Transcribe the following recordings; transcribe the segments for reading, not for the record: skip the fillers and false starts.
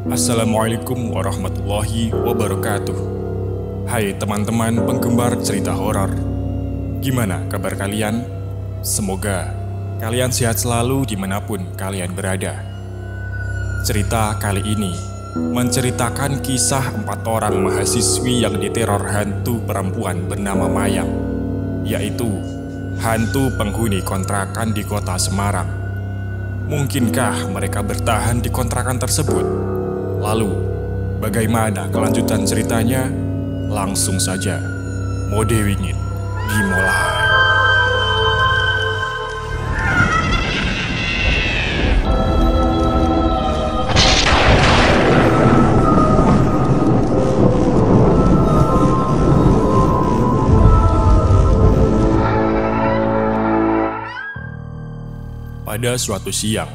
Assalamualaikum warahmatullahi wabarakatuh. Hai teman-teman penggemar cerita horor. Gimana kabar kalian? Semoga kalian sehat selalu dimanapun kalian berada. Cerita kali ini menceritakan kisah 4 orang mahasiswi yang diteror hantu perempuan bernama Mayang, yaitu hantu penghuni kontrakan di kota Semarang. Mungkinkah mereka bertahan di kontrakan tersebut? Lalu, bagaimana kelanjutan ceritanya? Langsung saja, Mode Wingit dimulai. Pada suatu siang,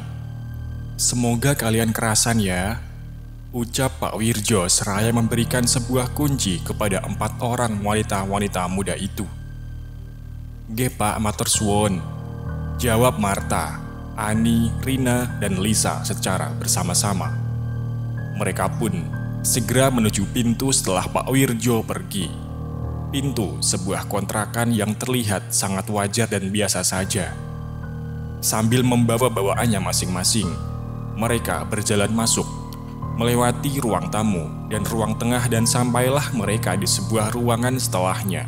semoga kalian kerasan ya, ucap Pak Wirjo seraya memberikan sebuah kunci kepada 4 orang wanita-wanita muda itu. "Ge Pak, matur suwun," jawab Marta, Ani, Rina, dan Lisa secara bersama-sama. Mereka pun segera menuju pintu setelah Pak Wirjo pergi. Pintu sebuah kontrakan yang terlihat sangat wajar dan biasa saja. Sambil membawa bawaannya masing-masing, mereka berjalan masuk, melewati ruang tamu dan ruang tengah dan sampailah mereka di sebuah ruangan setelahnya.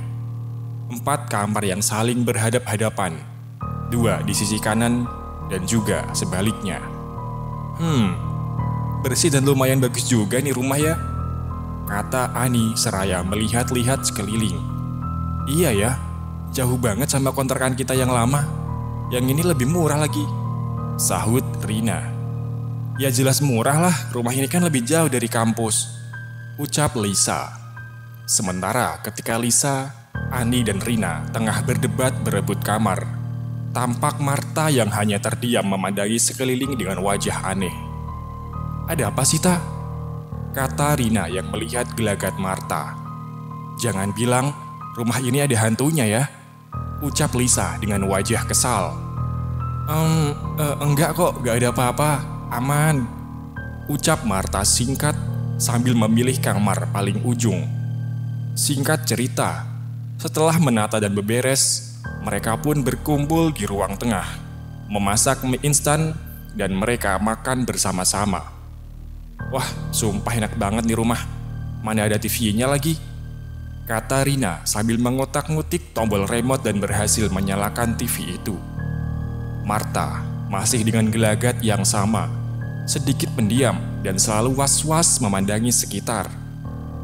4 kamar yang saling berhadap-hadapan, 2 di sisi kanan dan juga sebaliknya. Bersih dan lumayan bagus juga nih rumah ya, kata Ani seraya melihat-lihat sekeliling. Iya ya, jauh banget sama kontrakan kita yang lama. Yang ini lebih murah lagi, sahut Rina. Ya jelas murah lah, rumah ini kan lebih jauh dari kampus, ucap Lisa. Sementara ketika Lisa, Ani dan Rina tengah berdebat berebut kamar, tampak Marta yang hanya terdiam memandangi sekeliling dengan wajah aneh. Ada apa sih, Ta? Kata Rina yang melihat gelagat Marta. Jangan bilang rumah ini ada hantunya ya, ucap Lisa dengan wajah kesal. Enggak kok, gak ada apa-apa, aman, ucap Marta singkat sambil memilih kamar paling ujung. Singkat cerita, setelah menata dan beberes, mereka pun berkumpul di ruang tengah, memasak mie instan dan mereka makan bersama-sama. Wah, sumpah enak banget nih rumah, mana ada TV-nya lagi, kata Rina sambil mengotak-ngutik tombol remote dan berhasil menyalakan TV itu. Marta masih dengan gelagat yang sama, sedikit pendiam dan selalu was-was memandangi sekitar.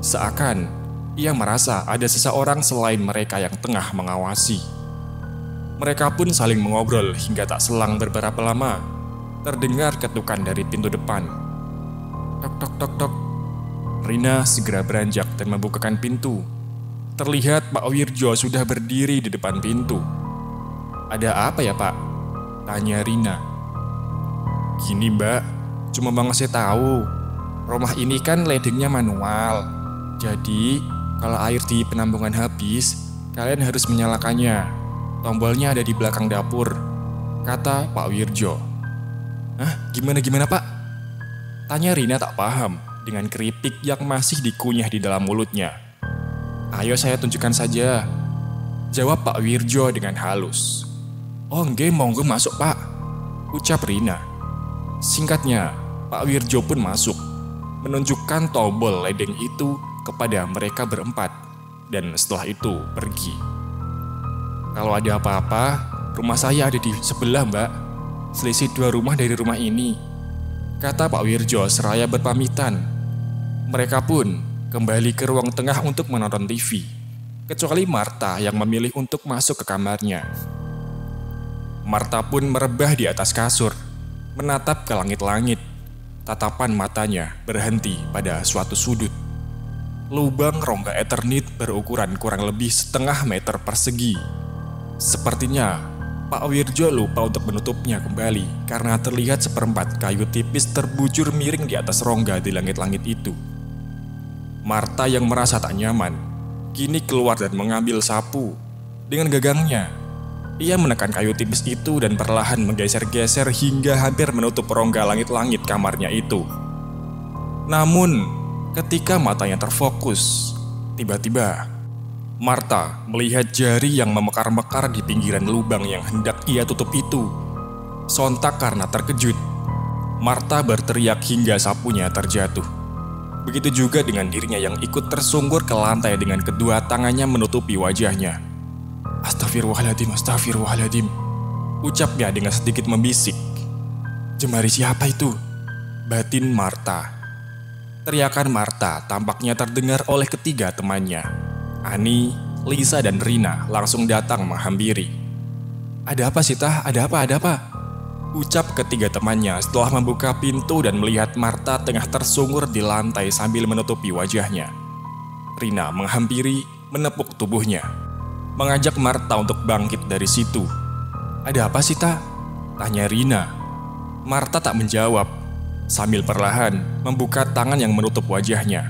Seakan ia merasa ada seseorang selain mereka yang tengah mengawasi. Mereka pun saling mengobrol hingga tak selang beberapa lama, terdengar ketukan dari pintu depan. Tok tok tok tok. Rina segera beranjak dan membukakan pintu. Terlihat Pak Wirjo sudah berdiri di depan pintu. Ada apa ya Pak? Tanya Rina. Gini Mbak, cuma mau ngasih tahu, rumah ini kan ledengnya manual. Jadi kalau air di penampungan habis, kalian harus menyalakannya. Tombolnya ada di belakang dapur, kata Pak Wirjo. Hah? Gimana Pak? Tanya Rina tak paham dengan keripik yang masih dikunyah di dalam mulutnya. Ayo saya tunjukkan saja, jawab Pak Wirjo dengan halus. Oh nggih, monggo masuk Pak, ucap Rina. Singkatnya, Pak Wirjo pun masuk, menunjukkan tombol ledeng itu kepada mereka berempat, dan setelah itu pergi. Kalau ada apa-apa, rumah saya ada di sebelah Mbak, selisih 2 rumah dari rumah ini, kata Pak Wirjo seraya berpamitan. Mereka pun kembali ke ruang tengah untuk menonton TV, kecuali Marta yang memilih untuk masuk ke kamarnya. Marta pun merebah di atas kasur, menatap ke langit-langit. Tatapan matanya berhenti pada suatu sudut. Lubang rongga Eternit berukuran kurang lebih 0,5 meter persegi. Sepertinya Pak Wirjo lupa untuk menutupnya kembali karena terlihat seperempat kayu tipis terbujur miring di atas rongga di langit-langit itu. Marta yang merasa tak nyaman, kini keluar dan mengambil sapu. Dengan gagangnya, ia menekan kayu tipis itu dan perlahan menggeser-geser hingga hampir menutup rongga langit-langit kamarnya itu. Namun, ketika matanya terfokus, tiba-tiba Martha melihat jari yang memekar-mekar di pinggiran lubang yang hendak ia tutup itu. Sontak karena terkejut, Martha berteriak hingga sapunya terjatuh. Begitu juga dengan dirinya yang ikut tersungkur ke lantai dengan kedua tangannya menutupi wajahnya. Astagfirullahaladzim, astagfirullahaladzim, ucapnya dengan sedikit membisik. Jemari siapa itu? Batin Martha. Teriakan Martha tampaknya terdengar oleh ketiga temannya. Ani, Lisa, dan Rina langsung datang menghampiri. Ada apa sih, Tah? Ada apa? Ada apa? Ucap ketiga temannya setelah membuka pintu dan melihat Martha tengah tersungkur di lantai sambil menutupi wajahnya. Rina menghampiri, menepuk tubuhnya, mengajak Martha untuk bangkit dari situ. Ada apa sih, Tah? Tanya Rina. Martha tak menjawab, sambil perlahan membuka tangan yang menutup wajahnya.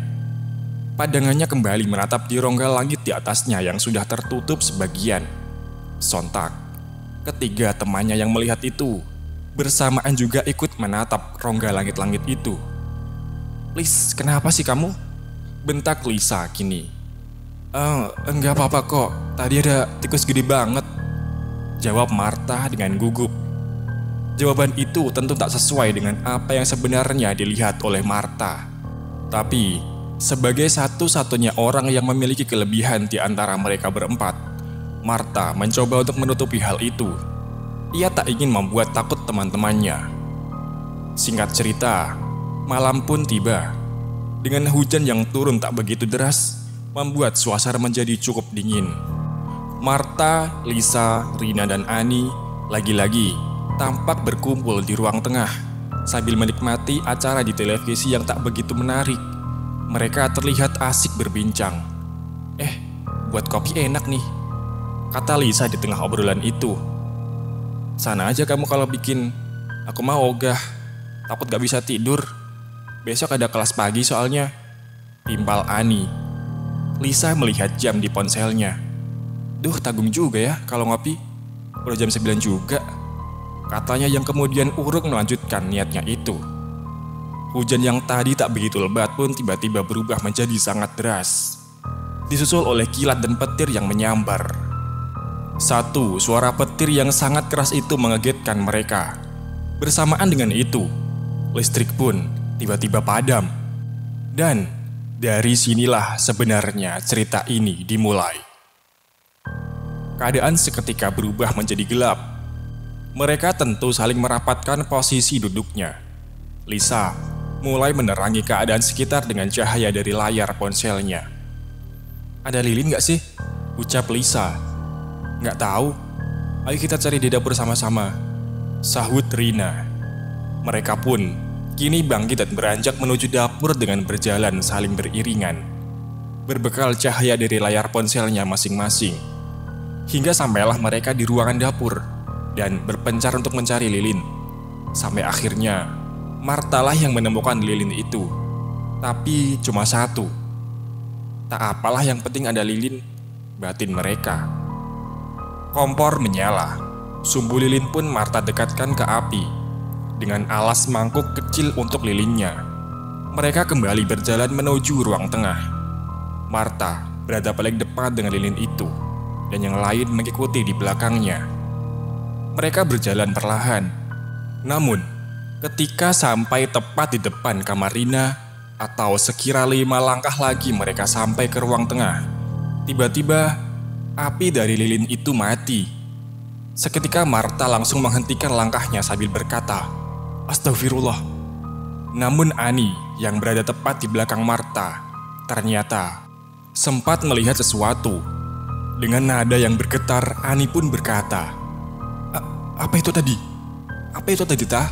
Pandangannya kembali menatap di rongga langit di atasnya yang sudah tertutup sebagian. Sontak, ketiga temannya yang melihat itu bersamaan juga ikut menatap rongga langit-langit itu. Lis, kenapa sih kamu? Bentak Lisa kini. Enggak apa-apa kok, tadi ada tikus gede banget, jawab Martha dengan gugup. Jawaban itu tentu tak sesuai dengan apa yang sebenarnya dilihat oleh Martha. Tapi, sebagai satu-satunya orang yang memiliki kelebihan di antara mereka berempat, Martha mencoba untuk menutupi hal itu. Ia tak ingin membuat takut teman-temannya. Singkat cerita, malam pun tiba. Dengan hujan yang turun tak begitu deras, membuat suasana menjadi cukup dingin. Martha, Lisa, Rina, dan Ani lagi-lagi tampak berkumpul di ruang tengah sambil menikmati acara di televisi yang tak begitu menarik. Mereka terlihat asik berbincang. Buat kopi enak nih, kata Lisa di tengah obrolan itu. Sana aja kamu kalau bikin, aku mau ogah, takut gak bisa tidur. Besok ada kelas pagi soalnya, timpal Ani. Lisa melihat jam di ponselnya. Duh, tanggung juga ya kalau ngopi, udah jam 9 juga, katanya yang kemudian urung melanjutkan niatnya itu. Hujan yang tadi tak begitu lebat pun tiba-tiba berubah menjadi sangat deras, disusul oleh kilat dan petir yang menyambar. Satu suara petir yang sangat keras itu mengagetkan mereka. Bersamaan dengan itu, listrik pun tiba-tiba padam. Dan dari sinilah sebenarnya cerita ini dimulai. Keadaan seketika berubah menjadi gelap. Mereka tentu saling merapatkan posisi duduknya. Lisa mulai menerangi keadaan sekitar dengan cahaya dari layar ponselnya. Ada lilin gak sih? Ucap Lisa. Gak tahu. Ayo kita cari di dapur sama-sama, sahut Rina. Mereka pun kini bangkit dan beranjak menuju dapur dengan berjalan saling beriringan, berbekal cahaya dari layar ponselnya masing-masing. Hingga sampailah mereka di ruangan dapur dan berpencar untuk mencari lilin. Sampai akhirnya, Martha lah yang menemukan lilin itu. Tapi cuma satu. Tak apalah, yang penting ada lilin, batin mereka. Kompor menyala. Sumbu lilin pun Martha dekatkan ke api, dengan alas mangkuk kecil untuk lilinnya. Mereka kembali berjalan menuju ruang tengah. Martha berada paling depan dengan lilin itu, dan yang lain mengikuti di belakangnya. Mereka berjalan perlahan. Namun, ketika sampai tepat di depan kamar Rina, atau sekira 5 langkah lagi mereka sampai ke ruang tengah, tiba-tiba api dari lilin itu mati. Seketika Martha langsung menghentikan langkahnya sambil berkata, "Astagfirullah." Namun Ani yang berada tepat di belakang Martha ternyata sempat melihat sesuatu. Dengan nada yang bergetar, Ani pun berkata, "Apa itu tadi? Apa itu tadi, Tah?"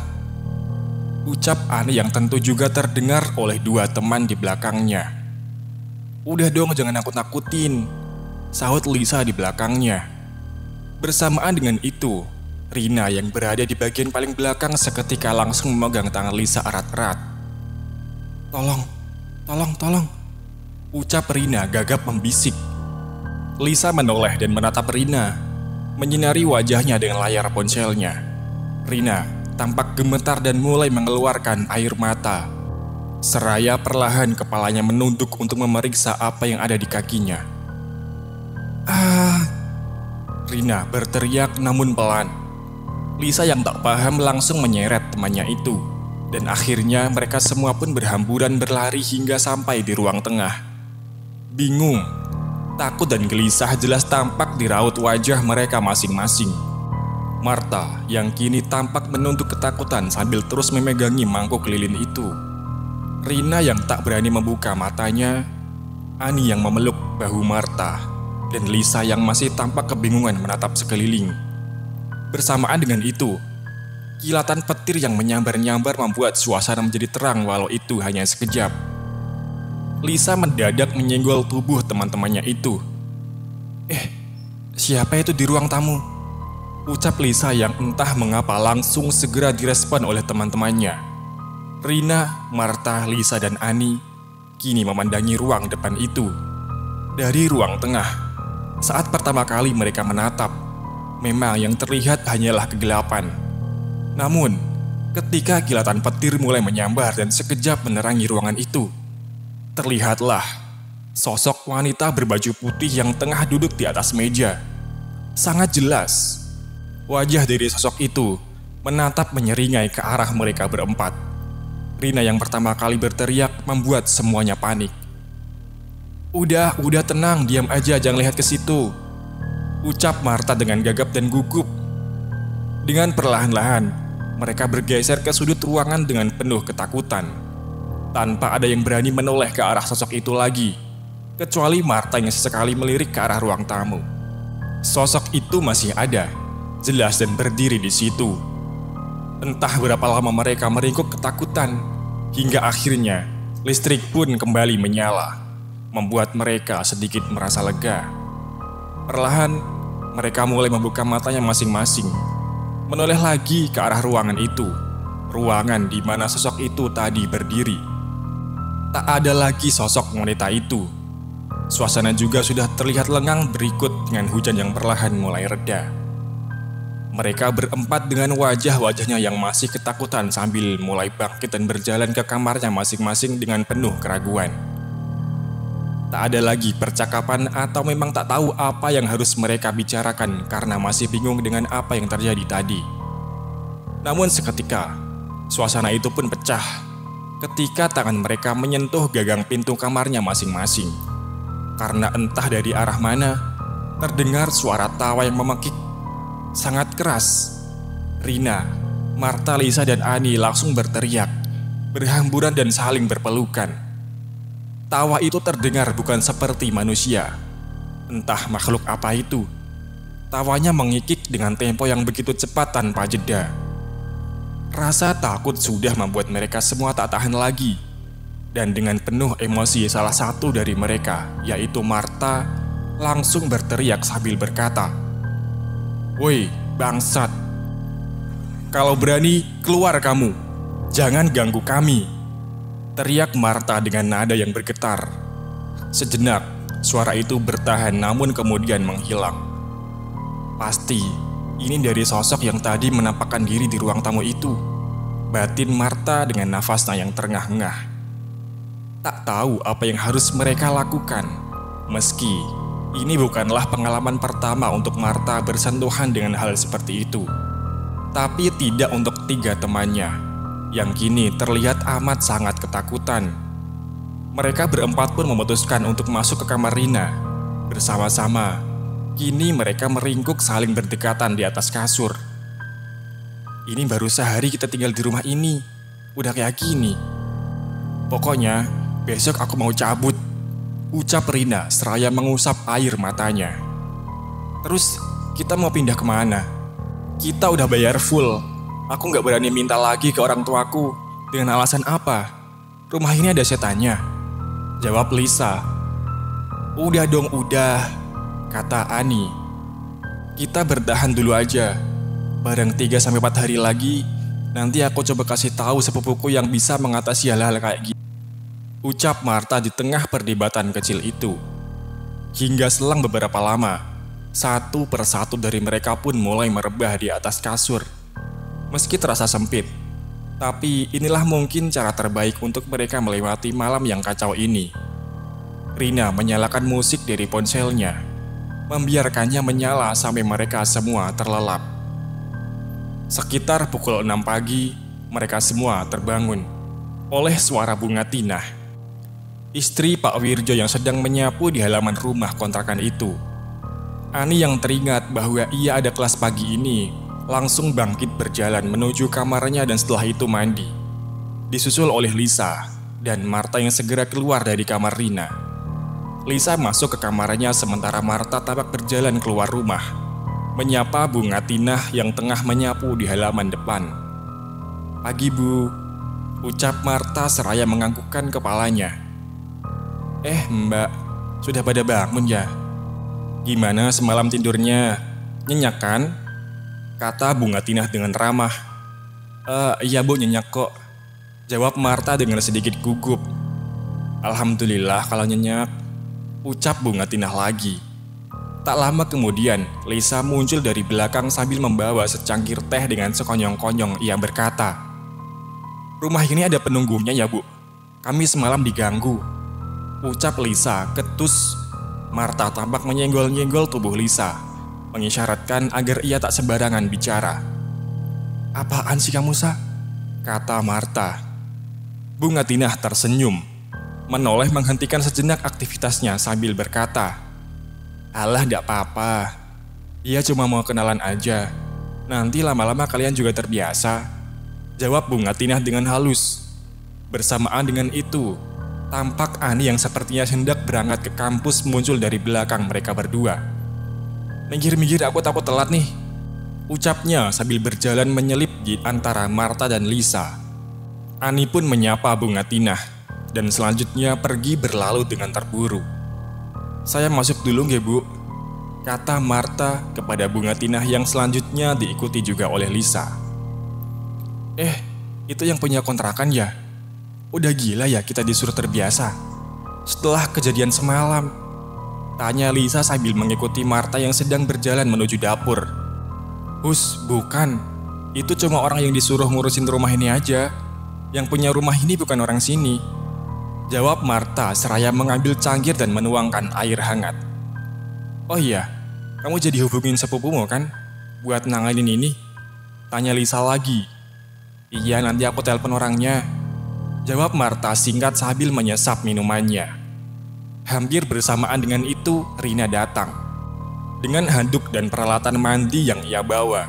Ucap Ani yang tentu juga terdengar oleh 2 teman di belakangnya. "Udah dong, jangan nakut-nakutin," sahut Lisa di belakangnya. Bersamaan dengan itu, Rina yang berada di bagian paling belakang seketika langsung memegang tangan Lisa erat-erat. Tolong," ucap Rina gagap membisik. Lisa menoleh dan menatap Rina, menyinari wajahnya dengan layar ponselnya. Rina tampak gemetar dan mulai mengeluarkan air mata. Seraya perlahan kepalanya menunduk untuk memeriksa apa yang ada di kakinya. Rina berteriak namun pelan. Lisa yang tak paham langsung menyeret temannya itu. Dan akhirnya mereka semua pun berhamburan berlari hingga sampai di ruang tengah. Bingung, takut dan gelisah jelas tampak di raut wajah mereka masing-masing. Martha yang kini tampak menunduk ketakutan sambil terus memegangi mangkuk lilin itu. Rina yang tak berani membuka matanya. Ani yang memeluk bahu Martha. Dan Lisa yang masih tampak kebingungan menatap sekeliling. Bersamaan dengan itu, kilatan petir yang menyambar-nyambar membuat suasana menjadi terang walau itu hanya sekejap. Lisa mendadak menyenggol tubuh teman-temannya itu. Siapa itu di ruang tamu? Ucap Lisa yang entah mengapa langsung segera direspon oleh teman-temannya. Rina, Martha, Lisa, dan Ani kini memandangi ruang depan itu. Dari ruang tengah, saat pertama kali mereka menatap, memang yang terlihat hanyalah kegelapan. Namun, ketika kilatan petir mulai menyambar dan sekejap menerangi ruangan itu, terlihatlah sosok wanita berbaju putih yang tengah duduk di atas meja. Sangat jelas, wajah dari sosok itu menatap menyeringai ke arah mereka berempat. Rina yang pertama kali berteriak membuat semuanya panik. Udah tenang, diam aja, jangan lihat ke situ. Ucap Martha dengan gagap dan gugup. Dengan perlahan-lahan, mereka bergeser ke sudut ruangan dengan penuh ketakutan. Tanpa ada yang berani menoleh ke arah sosok itu lagi, kecuali Martha yang sesekali melirik ke arah ruang tamu. Sosok itu masih ada, jelas dan berdiri di situ. Entah berapa lama mereka meringkuk ketakutan, hingga akhirnya listrik pun kembali menyala, membuat mereka sedikit merasa lega. Perlahan, mereka mulai membuka matanya masing-masing, menoleh lagi ke arah ruangan itu, ruangan di mana sosok itu tadi berdiri. Tak ada lagi sosok wanita itu. Suasana juga sudah terlihat lengang berikut dengan hujan yang perlahan mulai reda. Mereka berempat dengan wajah-wajahnya yang masih ketakutan sambil mulai bangkit dan berjalan ke kamarnya masing-masing dengan penuh keraguan. Tak ada lagi percakapan atau memang tak tahu apa yang harus mereka bicarakan karena masih bingung dengan apa yang terjadi tadi. Namun seketika, suasana itu pun pecah ketika tangan mereka menyentuh gagang pintu kamarnya masing-masing. Karena entah dari arah mana, terdengar suara tawa yang memekik sangat keras. Rina, Martha, Lisa, dan Ani langsung berteriak, berhamburan dan saling berpelukan. Tawa itu terdengar bukan seperti manusia. Entah makhluk apa itu. Tawanya mengikik dengan tempo yang begitu cepat tanpa jeda. Rasa takut sudah membuat mereka semua tak tahan lagi. Dan dengan penuh emosi salah satu dari mereka, yaitu Martha, langsung berteriak sambil berkata, "Woi, bangsat. Kalau berani, keluar kamu. Jangan ganggu kami." Teriak Martha dengan nada yang bergetar. Sejenak, suara itu bertahan namun kemudian menghilang. Pasti, ini dari sosok yang tadi menampakkan diri di ruang tamu itu. Batin Martha dengan nafasnya yang terengah-engah. Tak tahu apa yang harus mereka lakukan. Meski ini bukanlah pengalaman pertama untuk Martha bersentuhan dengan hal seperti itu. Tapi tidak untuk tiga temannya, yang kini terlihat amat sangat ketakutan. Mereka berempat pun memutuskan untuk masuk ke kamar Rina. Bersama-sama, kini mereka meringkuk saling berdekatan di atas kasur. Ini baru sehari kita tinggal di rumah ini, udah kayak gini. Pokoknya, besok aku mau cabut, ucap Rina seraya mengusap air matanya. Terus kita mau pindah kemana? Kita udah bayar full. Aku gak berani minta lagi ke orang tuaku. Dengan alasan apa? Rumah ini ada setannya, jawab Lisa. Udah dong, udah, kata Ani. Kita bertahan dulu aja. Bareng 3-4 hari lagi, nanti aku coba kasih tahu sepupuku yang bisa mengatasi hal-hal kayak gini, ucap Martha di tengah perdebatan kecil itu. Hingga selang beberapa lama, satu persatu dari mereka pun mulai merebah di atas kasur. Meski terasa sempit, Tapi inilah mungkin cara terbaik untuk mereka melewati malam yang kacau ini. Rina menyalakan musik dari ponselnya, membiarkannya menyala sampai mereka semua terlelap. Sekitar pukul 6 pagi, mereka semua terbangun oleh suara bunga Tinah, istri Pak Wirjo yang sedang menyapu di halaman rumah kontrakan itu. Ani yang teringat bahwa ia ada kelas pagi ini langsung bangkit berjalan menuju kamarnya dan setelah itu mandi. Disusul oleh Lisa dan Marta yang segera keluar dari kamar Rina. Lisa masuk ke kamarnya sementara Marta tampak berjalan keluar rumah, menyapa bunga Tinah yang tengah menyapu di halaman depan. "Pagi, Bu," ucap Marta seraya menganggukkan kepalanya. Mbak, sudah pada bangun ya? Gimana semalam tidurnya? Nyenyak kan?" kata bunga Tinah dengan ramah. Iya Bu, nyenyak kok," jawab Marta dengan sedikit gugup. "Alhamdulillah kalau nyenyak," ucap bunga Tinah lagi. Tak lama kemudian, Lisa muncul dari belakang sambil membawa secangkir teh dengan sekonyong-konyong. Ia berkata, "Rumah ini ada penunggunya ya Bu? Kami semalam diganggu," ucap Lisa ketus. Marta tampak menyenggol-nyenggol tubuh Lisa, mengisyaratkan agar ia tak sembarangan bicara. "Apaan sih kamu, Sa?" kata Marta. Bunga Tinah tersenyum, menoleh menghentikan sejenak aktivitasnya sambil berkata, "Alah, gak apa-apa. Ia cuma mau kenalan aja. Nanti lama-lama kalian juga terbiasa," jawab bunga Tinah dengan halus. Bersamaan dengan itu, tampak Ani yang sepertinya hendak berangkat ke kampus muncul dari belakang mereka berdua. "Minggir-minggir, aku takut telat nih," ucapnya sambil berjalan menyelip di antara Marta dan Lisa. Ani pun menyapa bunga Tinah dan selanjutnya pergi berlalu dengan terburu. "Saya masuk dulu nggih, Bu," kata Marta kepada bunga Tinah yang selanjutnya diikuti juga oleh Lisa. Itu yang punya kontrakan ya? Udah gila ya kita disuruh terbiasa setelah kejadian semalam?" tanya Lisa sambil mengikuti Marta yang sedang berjalan menuju dapur. "Hus, bukan. Itu cuma orang yang disuruh ngurusin rumah ini aja. Yang punya rumah ini bukan orang sini," jawab Marta seraya mengambil cangkir dan menuangkan air hangat. "Oh iya, kamu jadi hubungin sepupumu kan? Buat nanganin ini?" tanya Lisa lagi. "Iya, nanti aku telepon orangnya," jawab Marta singkat sambil menyesap minumannya. Hampir bersamaan dengan itu, Rina datang dengan handuk dan peralatan mandi yang ia bawa.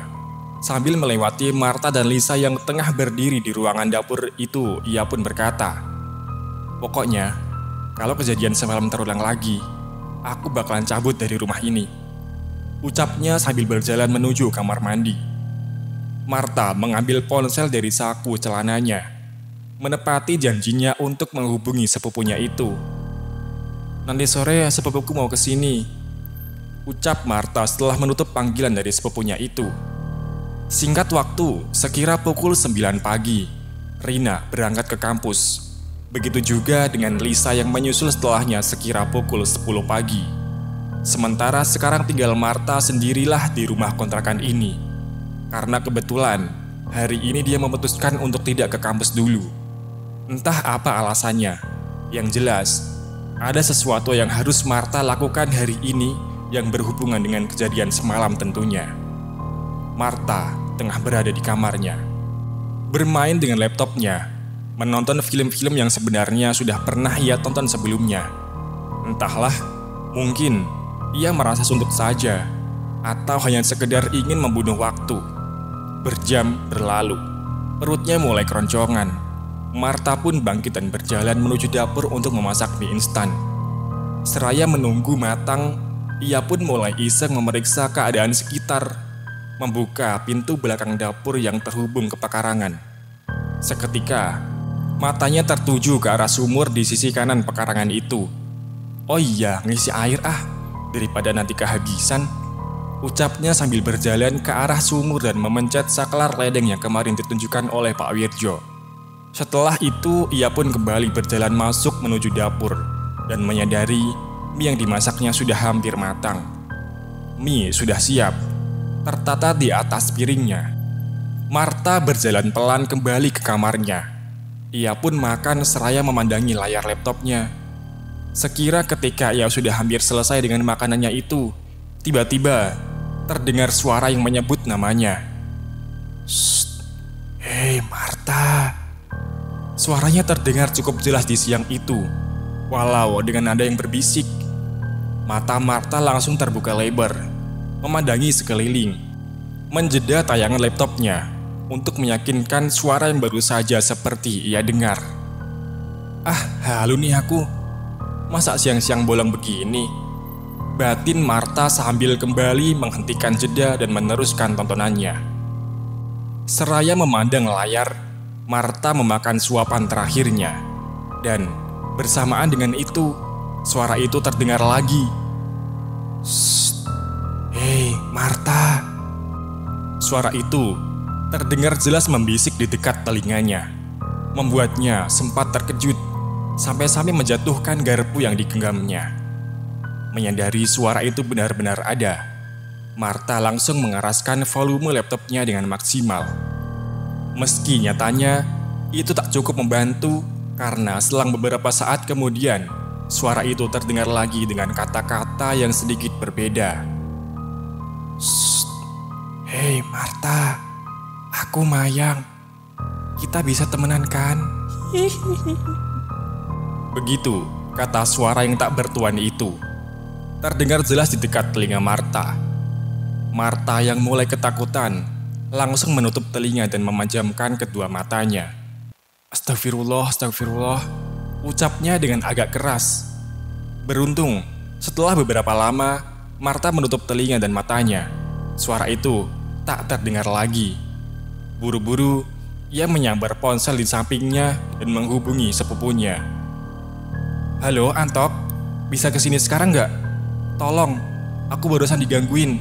Sambil melewati Marta dan Lisa yang tengah berdiri di ruangan dapur itu, ia pun berkata, "Pokoknya, kalau kejadian semalam terulang lagi, aku bakalan cabut dari rumah ini," ucapnya sambil berjalan menuju kamar mandi. Marta mengambil ponsel dari saku celananya, menepati janjinya untuk menghubungi sepupunya itu. "Nanti sore sepupuku mau kesini," ucap Marta setelah menutup panggilan dari sepupunya itu. Singkat waktu, sekira pukul 9 pagi, Rina berangkat ke kampus. Begitu juga dengan Lisa yang menyusul setelahnya sekira pukul 10 pagi. Sementara sekarang tinggal Marta sendirilah di rumah kontrakan ini. Karena kebetulan, hari ini dia memutuskan untuk tidak ke kampus dulu. Entah apa alasannya, yang jelas, ada sesuatu yang harus Marta lakukan hari ini yang berhubungan dengan kejadian semalam tentunya. Marta tengah berada di kamarnya, bermain dengan laptopnya, menonton film-film yang sebenarnya sudah pernah ia tonton sebelumnya. Entahlah, mungkin ia merasa suntuk saja, atau hanya sekedar ingin membunuh waktu. Berjam berlalu, perutnya mulai keroncongan. Marta pun bangkit dan berjalan menuju dapur untuk memasak mie instan. Seraya menunggu matang, ia pun mulai iseng memeriksa keadaan sekitar, membuka pintu belakang dapur yang terhubung ke pekarangan. Seketika, matanya tertuju ke arah sumur di sisi kanan pekarangan itu. "Oh iya, ngisi air daripada nanti kehabisan," ucapnya sambil berjalan ke arah sumur dan memencet saklar ledeng yang kemarin ditunjukkan oleh Pak Wirjo. Setelah itu, ia pun kembali berjalan masuk menuju dapur dan menyadari mie yang dimasaknya sudah hampir matang. Mie sudah siap, tertata di atas piringnya. Marta berjalan pelan kembali ke kamarnya. Ia pun makan seraya memandangi layar laptopnya. Sekira ketika ia sudah hampir selesai dengan makanannya itu, tiba-tiba terdengar suara yang menyebut namanya. "Shh, hei Marta." Suaranya terdengar cukup jelas di siang itu, walau dengan nada yang berbisik. Mata Marta langsung terbuka lebar, memandangi sekeliling, menjeda tayangan laptopnya untuk meyakinkan suara yang baru saja seperti ia dengar. Halu nih aku. Masa siang-siang bolong begini? Batin Marta sambil kembali menghentikan jeda dan meneruskan tontonannya. Seraya memandang layar, Marta memakan suapan terakhirnya. Dan bersamaan dengan itu, suara itu terdengar lagi. "Shh, hei Marta." Suara itu terdengar jelas membisik di dekat telinganya, membuatnya sempat terkejut sampai-sampai menjatuhkan garpu yang digenggamnya. Menyadari suara itu benar-benar ada, Marta langsung mengeraskan volume laptopnya dengan maksimal. Meski nyatanya itu tak cukup membantu, karena selang beberapa saat kemudian suara itu terdengar lagi dengan kata-kata yang sedikit berbeda. "Shh, hei Marta, aku Mayang. Kita bisa temenan kan?" Begitu kata suara yang tak bertuan itu terdengar jelas di dekat telinga Marta. Marta yang mulai ketakutan langsung menutup telinga dan memejamkan kedua matanya. Astagfirullah, astagfirullah, ucapnya dengan agak keras. Beruntung, setelah beberapa lama, Marta menutup telinga dan matanya. Suara itu tak terdengar lagi. Buru-buru, ia menyambar ponsel di sampingnya dan menghubungi sepupunya. "Halo, Antok, bisa kesini sekarang nggak? Tolong, aku barusan digangguin."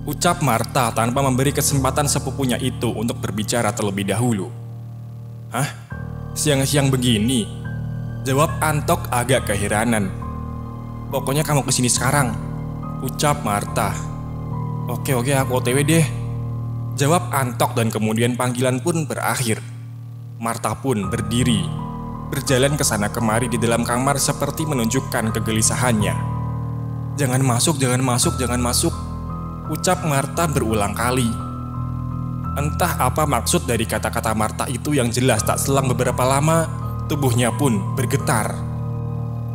Ucap Marta tanpa memberi kesempatan sepupunya itu untuk berbicara terlebih dahulu. "Hah? Siang-siang begini?" Jawab Antok agak keheranan. "Pokoknya kamu kesini sekarang," ucap Marta. Oke, aku OTW deh," jawab Antok dan kemudian panggilan pun berakhir. Marta pun berdiri, berjalan ke sana kemari di dalam kamar seperti menunjukkan kegelisahannya. Jangan masuk, ucap Marta berulang kali. Entah apa maksud dari kata-kata Marta itu yang jelas tak selang beberapa lama, tubuhnya pun bergetar.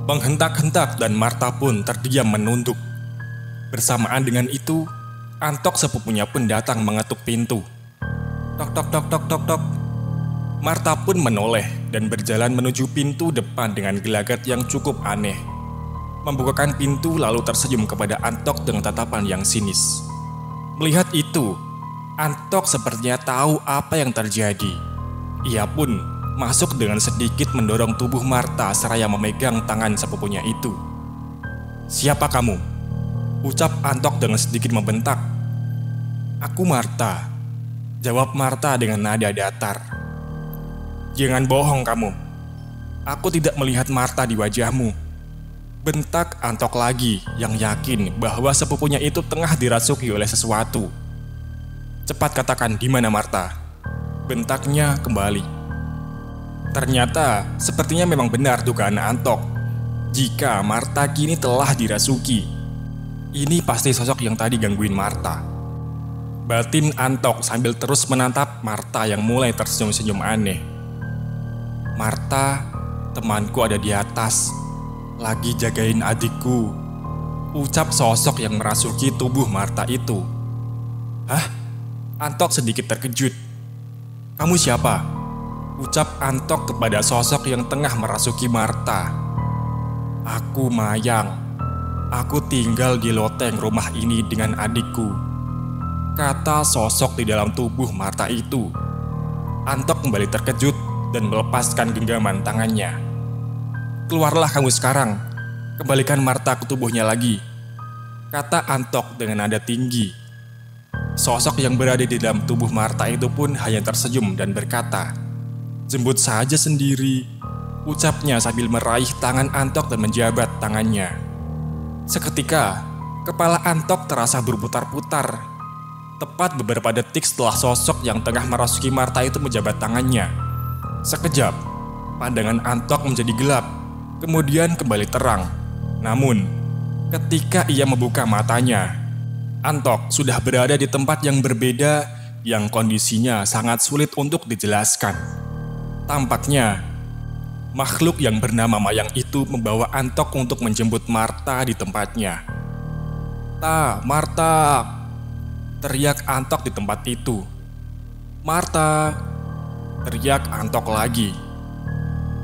Menghentak-hentak dan Marta pun terdiam menunduk. Bersamaan dengan itu, Antok sepupunya pun datang mengetuk pintu. Tok tok tok tok tok tok. Marta pun menoleh dan berjalan menuju pintu depan dengan gelagat yang cukup aneh. Membukakan pintu lalu tersenyum kepada Antok dengan tatapan yang sinis. Melihat itu, Antok sepertinya tahu apa yang terjadi. Ia pun masuk dengan sedikit mendorong tubuh Marta seraya memegang tangan sepupunya itu. "Siapa kamu?" ucap Antok dengan sedikit membentak. "Aku Marta," jawab Marta dengan nada datar. "Jangan bohong kamu. Aku tidak melihat Marta di wajahmu," bentak Antok lagi yang yakin bahwa sepupunya itu tengah dirasuki oleh sesuatu. "Cepat katakan di mana Marta," bentaknya kembali. Ternyata sepertinya memang benar dugaan Antok. Jika Marta kini telah dirasuki, ini pasti sosok yang tadi gangguin Marta. Batin Antok sambil terus menatap Marta yang mulai tersenyum-senyum aneh. "Marta, temanku ada di atas, lagi jagain adikku," ucap sosok yang merasuki tubuh Marta itu. "Hah?" Antok sedikit terkejut. "Kamu siapa?" ucap Antok kepada sosok yang tengah merasuki Marta. "Aku Mayang. Aku tinggal di loteng rumah ini dengan adikku," kata sosok di dalam tubuh Marta itu. Antok kembali terkejut dan melepaskan genggaman tangannya. "Keluarlah kamu sekarang, kembalikan Marta ke tubuhnya lagi," kata Antok dengan nada tinggi. Sosok yang berada di dalam tubuh Marta itu pun hanya tersenyum dan berkata, "Jemput saja sendiri," ucapnya sambil meraih tangan Antok dan menjabat tangannya. Seketika, kepala Antok terasa berputar-putar. Tepat beberapa detik setelah sosok yang tengah merasuki Marta itu menjabat tangannya. Sekejap, pandangan Antok menjadi gelap, kemudian kembali terang. Namun, ketika ia membuka matanya, Antok sudah berada di tempat yang berbeda yang kondisinya sangat sulit untuk dijelaskan. Tampaknya, makhluk yang bernama Mayang itu membawa Antok untuk menjemput Marta di tempatnya. Marta!" teriak Antok di tempat itu. "Marta!" teriak Antok lagi.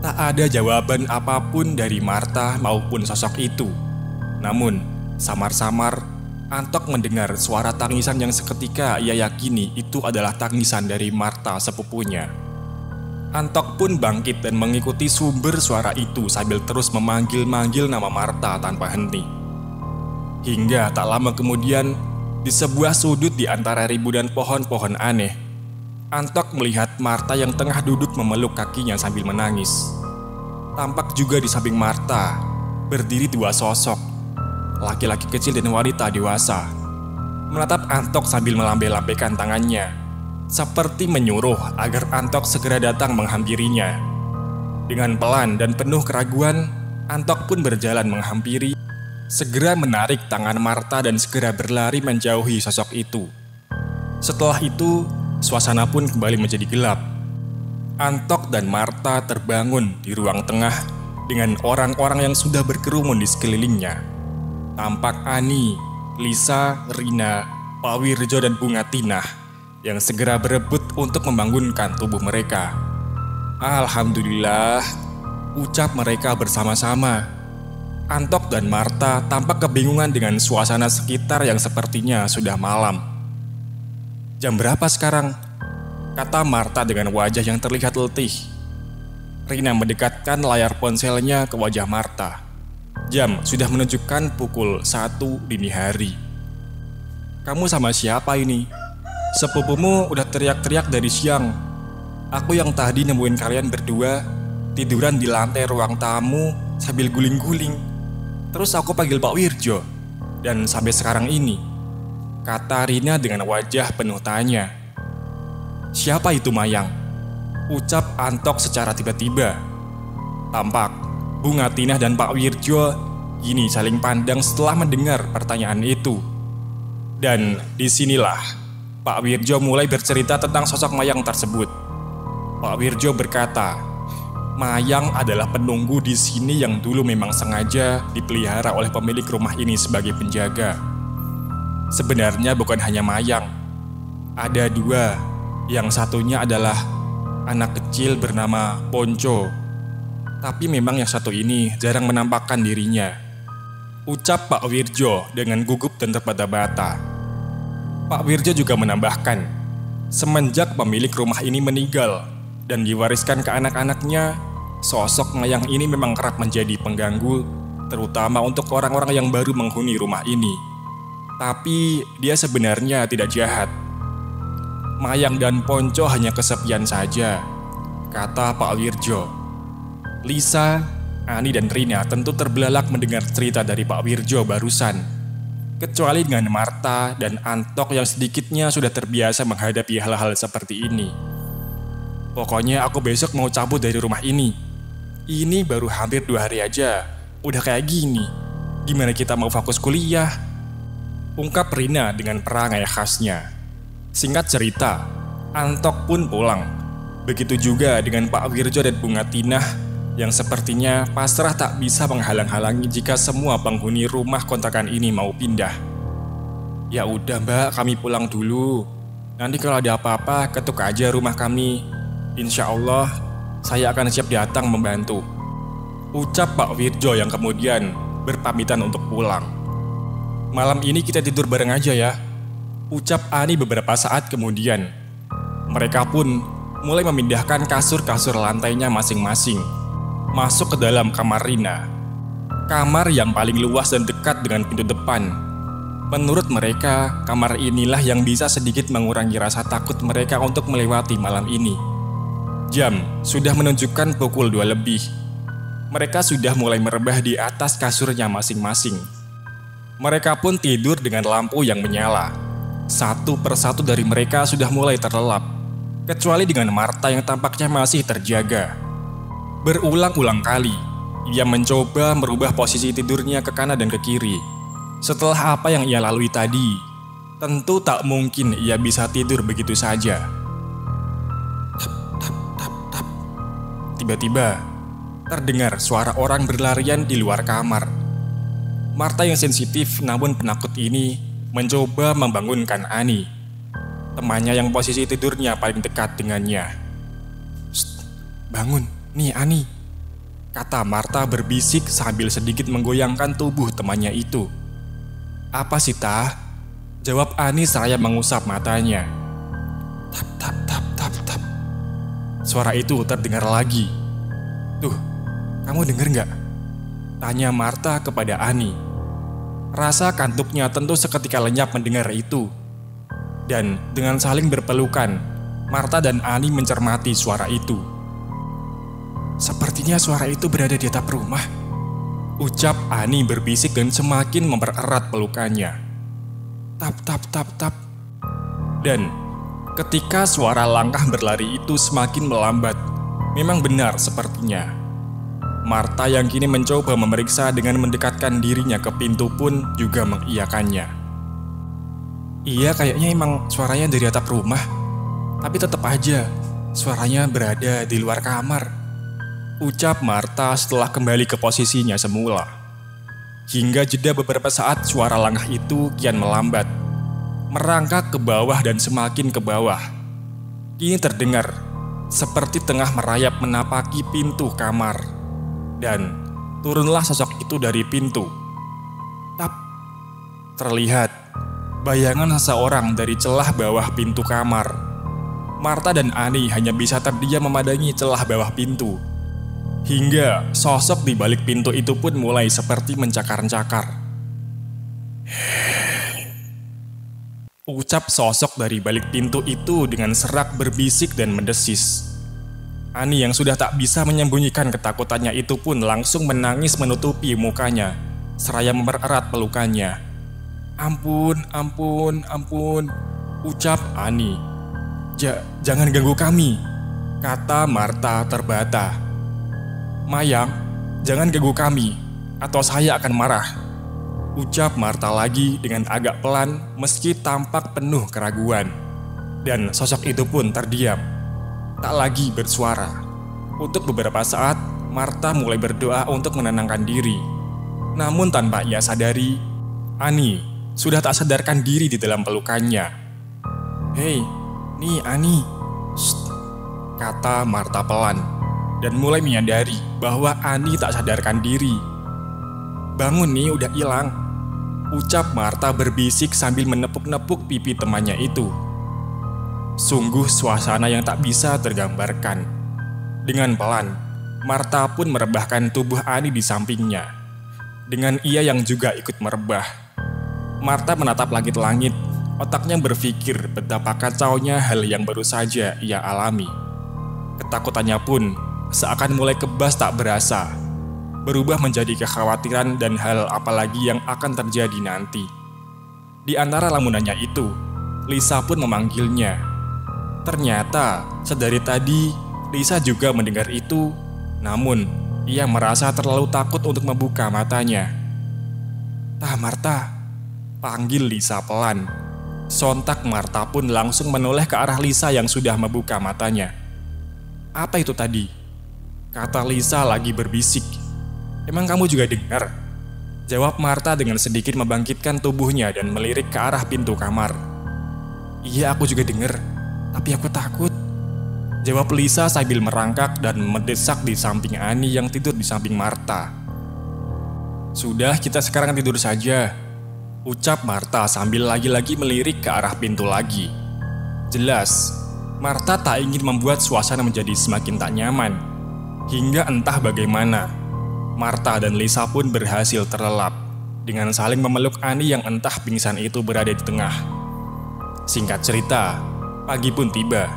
Tak ada jawaban apapun dari Marta maupun sosok itu. Namun, samar-samar Antok mendengar suara tangisan yang seketika ia yakini itu adalah tangisan dari Marta sepupunya. Antok pun bangkit dan mengikuti sumber suara itu sambil terus memanggil-manggil nama Marta tanpa henti. Hingga tak lama kemudian, di sebuah sudut di antara ribuan pohon-pohon aneh, Antok melihat Marta yang tengah duduk memeluk kakinya sambil menangis. Tampak juga di samping Marta berdiri dua sosok, laki-laki kecil dan wanita dewasa, menatap Antok sambil melambai-lambaikan tangannya, seperti menyuruh agar Antok segera datang menghampirinya. Dengan pelan dan penuh keraguan, Antok pun berjalan menghampiri, segera menarik tangan Marta dan segera berlari menjauhi sosok itu. Setelah itu, suasana pun kembali menjadi gelap. Antok dan Marta terbangun di ruang tengah dengan orang-orang yang sudah berkerumun di sekelilingnya. Tampak Ani, Lisa, Rina, Pak Wirjo dan Bunga Tinah yang segera berebut untuk membangunkan tubuh mereka. "Alhamdulillah," ucap mereka bersama-sama. Antok dan Marta tampak kebingungan dengan suasana sekitar yang sepertinya sudah malam. "Jam berapa sekarang?" kata Marta dengan wajah yang terlihat letih. Rina mendekatkan layar ponselnya ke wajah Marta. Jam sudah menunjukkan pukul 1 dini hari. "Kamu sama siapa ini? Sepupumu udah teriak-teriak dari siang. Aku yang tadi nemuin kalian berdua tiduran di lantai ruang tamu sambil guling-guling. Terus aku panggil Pak Wirjo, dan sampai sekarang ini," kata Rina dengan wajah penuh tanya. "Siapa itu Mayang?" ucap Antok secara tiba-tiba. Tampak Bunga Tinah dan Pak Wirjo kini saling pandang setelah mendengar pertanyaan itu. Dan disinilah Pak Wirjo mulai bercerita tentang sosok Mayang tersebut. Pak Wirjo berkata, Mayang adalah penunggu di sini yang dulu memang sengaja dipelihara oleh pemilik rumah ini sebagai penjaga. Sebenarnya bukan hanya Mayang, ada dua. Yang satunya adalah anak kecil bernama Ponco. Tapi memang yang satu ini jarang menampakkan dirinya, ucap Pak Wirjo dengan gugup dan terbata-bata. Pak Wirjo juga menambahkan, semenjak pemilik rumah ini meninggal dan diwariskan ke anak-anaknya, sosok Mayang ini memang kerap menjadi pengganggu, terutama untuk orang-orang yang baru menghuni rumah ini. Tapi dia sebenarnya tidak jahat. Mayang dan Ponco hanya kesepian saja, kata Pak Wirjo. Lisa, Ani dan Rina tentu terbelalak mendengar cerita dari Pak Wirjo barusan. Kecuali dengan Marta dan Antok yang sedikitnya sudah terbiasa menghadapi hal-hal seperti ini. Pokoknya aku besok mau cabut dari rumah ini. Ini baru hampir 2 hari aja, udah kayak gini. Gimana kita mau fokus kuliah? Ungkap Rina dengan perangai khasnya. Singkat cerita, Antok pun pulang. Begitu juga dengan Pak Wirjo dan Bunga Tinah yang sepertinya pasrah tak bisa menghalang-halangi jika semua penghuni rumah kontrakan ini mau pindah. Ya udah Mbak, kami pulang dulu. Nanti kalau ada apa-apa ketuk aja rumah kami. Insya Allah saya akan siap datang membantu, ucap Pak Wirjo yang kemudian berpamitan untuk pulang. Malam ini kita tidur bareng aja ya, ucap Ani beberapa saat kemudian. Mereka pun mulai memindahkan kasur-kasur lantainya masing-masing, masuk ke dalam kamar Rina. Kamar yang paling luas dan dekat dengan pintu depan. Menurut mereka, kamar inilah yang bisa sedikit mengurangi rasa takut mereka untuk melewati malam ini. Jam sudah menunjukkan pukul 2 lebih. Mereka sudah mulai merebah di atas kasurnya masing-masing. Mereka pun tidur dengan lampu yang menyala. Satu persatu dari mereka sudah mulai terlelap, kecuali dengan Martha yang tampaknya masih terjaga. Berulang-ulang kali, ia mencoba merubah posisi tidurnya ke kanan dan ke kiri. Setelah apa yang ia lalui tadi, tentu tak mungkin ia bisa tidur begitu saja. Tap, tap, tap, tap. Tiba-tiba, terdengar suara orang berlarian di luar kamar. Martha yang sensitif namun penakut ini mencoba membangunkan Ani, temannya yang posisi tidurnya paling dekat dengannya. "Shh, bangun, nih Ani," kata Martha berbisik sambil sedikit menggoyangkan tubuh temannya itu. "Apa sih, Tah?" jawab Ani seraya mengusap matanya. Tap, tap, tap, tap, tap. Suara itu terdengar lagi. "Tuh, kamu denger nggak?" tanya Martha kepada Ani. Rasa kantuknya tentu seketika lenyap mendengar itu. Dan dengan saling berpelukan, Martha dan Ani mencermati suara itu. "Sepertinya suara itu berada di atap rumah," ucap Ani berbisik dan semakin mempererat pelukannya. Tap, tap, tap, tap. Dan ketika suara langkah berlari itu semakin melambat, memang benar sepertinya. Martha yang kini mencoba memeriksa dengan mendekatkan dirinya ke pintu pun juga mengiyakannya. "Iya, kayaknya emang suaranya dari atap rumah. Tapi tetap aja, suaranya berada di luar kamar," ucap Martha setelah kembali ke posisinya semula. Hingga jeda beberapa saat suara langkah itu kian melambat, merangkak ke bawah dan semakin ke bawah. Kini terdengar seperti tengah merayap menapaki pintu kamar. Dan turunlah sosok itu dari pintu. Tap. Terlihat bayangan seseorang dari celah bawah pintu kamar. Martha dan Ani hanya bisa terdiam memandangi celah bawah pintu. Hingga sosok di balik pintu itu pun mulai seperti mencakar-cakar. Ucap sosok dari balik pintu itu dengan serak berbisik dan mendesis. Ani yang sudah tak bisa menyembunyikan ketakutannya itu pun langsung menangis menutupi mukanya, seraya mempererat pelukannya. "Ampun, ampun, ampun," ucap Ani. Jangan ganggu kami," kata Martha terbata. "Mayang, jangan ganggu kami, atau saya akan marah," ucap Martha lagi dengan agak pelan meski tampak penuh keraguan. Dan sosok itu pun terdiam, tak lagi bersuara. Untuk beberapa saat, Martha mulai berdoa untuk menenangkan diri. Namun tanpa ia sadari, Ani sudah tak sadarkan diri di dalam pelukannya. "Hei, nih Ani," kata Martha pelan, dan mulai menyadari bahwa Ani tak sadarkan diri. "Bangun nih, udah hilang," ucap Martha berbisik sambil menepuk-nepuk pipi temannya itu. Sungguh suasana yang tak bisa tergambarkan. Dengan pelan, Martha pun merebahkan tubuh Ani di sampingnya. Dengan ia yang juga ikut merebah. Martha menatap langit-langit, otaknya berpikir betapa kacaunya hal yang baru saja ia alami. Ketakutannya pun seakan mulai kebas tak berasa, berubah menjadi kekhawatiran dan hal apalagi yang akan terjadi nanti. Di antara lamunannya itu, Lisa pun memanggilnya. Ternyata, sedari tadi, Lisa juga mendengar itu, namun ia merasa terlalu takut untuk membuka matanya. "Tah, Martha," panggil Lisa pelan. Sontak Martha pun langsung menoleh ke arah Lisa yang sudah membuka matanya. "Apa itu tadi?" kata Lisa lagi berbisik. "Emang kamu juga dengar?" jawab Martha dengan sedikit membangkitkan tubuhnya dan melirik ke arah pintu kamar. "Iya, aku juga dengar. Tapi aku takut," jawab Lisa sambil merangkak dan mendesak di samping Ani yang tidur di samping Martha. "Sudah, kita sekarang tidur saja," ucap Martha sambil lagi-lagi melirik ke arah pintu lagi. Jelas, Martha tak ingin membuat suasana menjadi semakin tak nyaman. Hingga entah bagaimana, Martha dan Lisa pun berhasil terlelap dengan saling memeluk Ani yang entah pingsan itu berada di tengah. Singkat cerita, pagi pun tiba.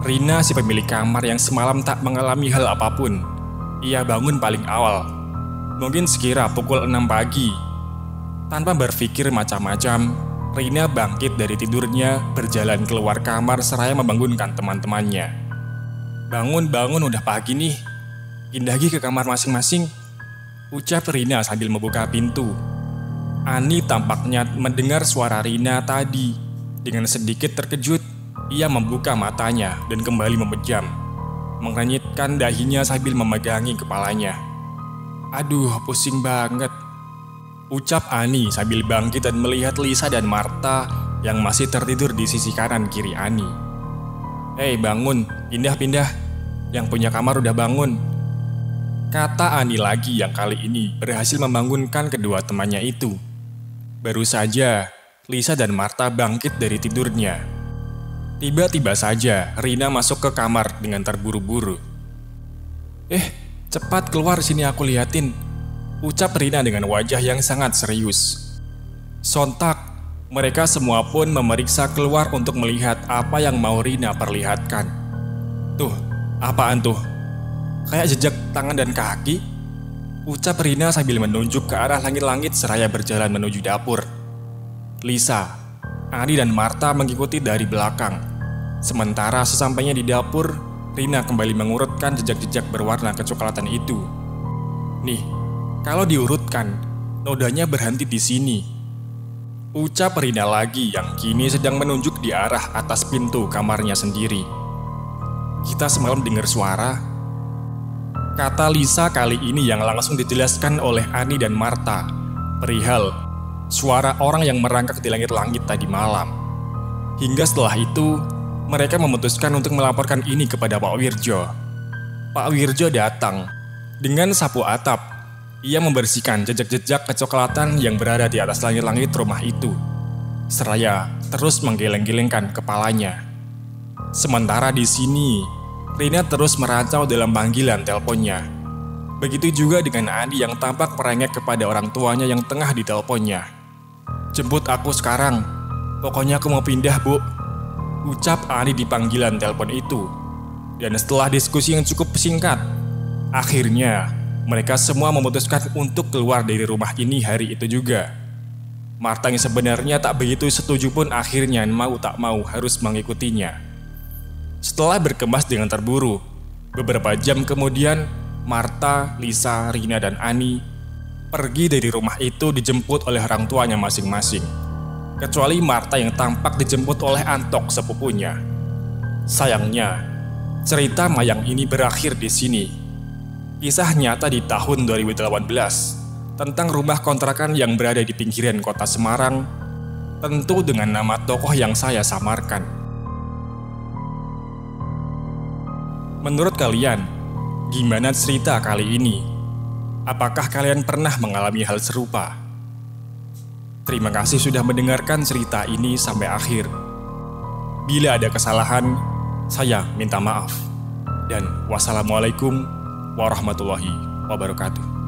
Rina, si pemilik kamar yang semalam tak mengalami hal apapun, ia bangun paling awal. Mungkin sekira pukul 6 pagi. Tanpa berpikir macam-macam, Rina bangkit dari tidurnya, berjalan keluar kamar seraya membangunkan teman-temannya. Bangun, udah pagi nih. Pindah lagi ke kamar masing-masing, ucap Rina sambil membuka pintu. Ani tampaknya mendengar suara Rina tadi. Dengan sedikit terkejut, ia membuka matanya dan kembali memejam, mengernyitkan dahinya sambil memegangi kepalanya. Aduh, pusing banget, ucap Ani sambil bangkit dan melihat Lisa dan Marta yang masih tertidur di sisi kanan kiri Ani. Hei, bangun, pindah. Yang punya kamar udah bangun, kata Ani lagi yang kali ini berhasil membangunkan kedua temannya itu. Baru saja Lisa dan Marta bangkit dari tidurnya. Tiba-tiba saja Rina masuk ke kamar dengan terburu-buru. Cepat keluar sini aku liatin, ucap Rina dengan wajah yang sangat serius. Sontak, mereka semua pun memeriksa keluar untuk melihat apa yang mau Rina perlihatkan. Tuh, apaan tuh? Kayak jejak tangan dan kaki, ucap Rina sambil menunjuk ke arah langit-langit seraya berjalan menuju dapur. Lisa, Ani dan Marta mengikuti dari belakang. Sementara sesampainya di dapur, Rina kembali mengurutkan jejak-jejak berwarna kecoklatan itu. Nih, kalau diurutkan, nodanya berhenti di sini, ucap Rina lagi yang kini sedang menunjuk di arah atas pintu kamarnya sendiri. Kita semalam dengar suara, kata Lisa kali ini yang langsung dijelaskan oleh Ani dan Marta, perihal suara orang yang merangkak di langit-langit tadi malam. Hingga setelah itu, mereka memutuskan untuk melaporkan ini kepada Pak Wirjo. Pak Wirjo datang. Dengan sapu atap, ia membersihkan jejak-jejak kecoklatan yang berada di atas langit-langit rumah itu, seraya terus menggeleng-gelengkan kepalanya. Sementara di sini, Rina terus meracau dalam panggilan teleponnya. Begitu juga dengan Ani yang tampak merengek kepada orang tuanya yang tengah diteleponnya. Jemput aku sekarang, pokoknya aku mau pindah, Bu, ucap Ani di panggilan telepon itu. Dan setelah diskusi yang cukup singkat, akhirnya mereka semua memutuskan untuk keluar dari rumah ini hari itu juga. Marta yang sebenarnya tak begitu setuju pun akhirnya mau tak mau harus mengikutinya. Setelah berkemas dengan terburu, beberapa jam kemudian Marta, Lisa, Rina, dan Ani pergi dari rumah itu dijemput oleh orang tuanya masing-masing. Kecuali Marta yang tampak dijemput oleh Antok sepupunya. Sayangnya, cerita Mayang ini berakhir di sini. Kisah nyata di tahun 2018 tentang rumah kontrakan yang berada di pinggiran kota Semarang, tentu dengan nama tokoh yang saya samarkan. Menurut kalian, gimana cerita kali ini? Apakah kalian pernah mengalami hal serupa? Terima kasih sudah mendengarkan cerita ini sampai akhir. Bila ada kesalahan, saya minta maaf. Dan wassalamualaikum warahmatullahi wabarakatuh.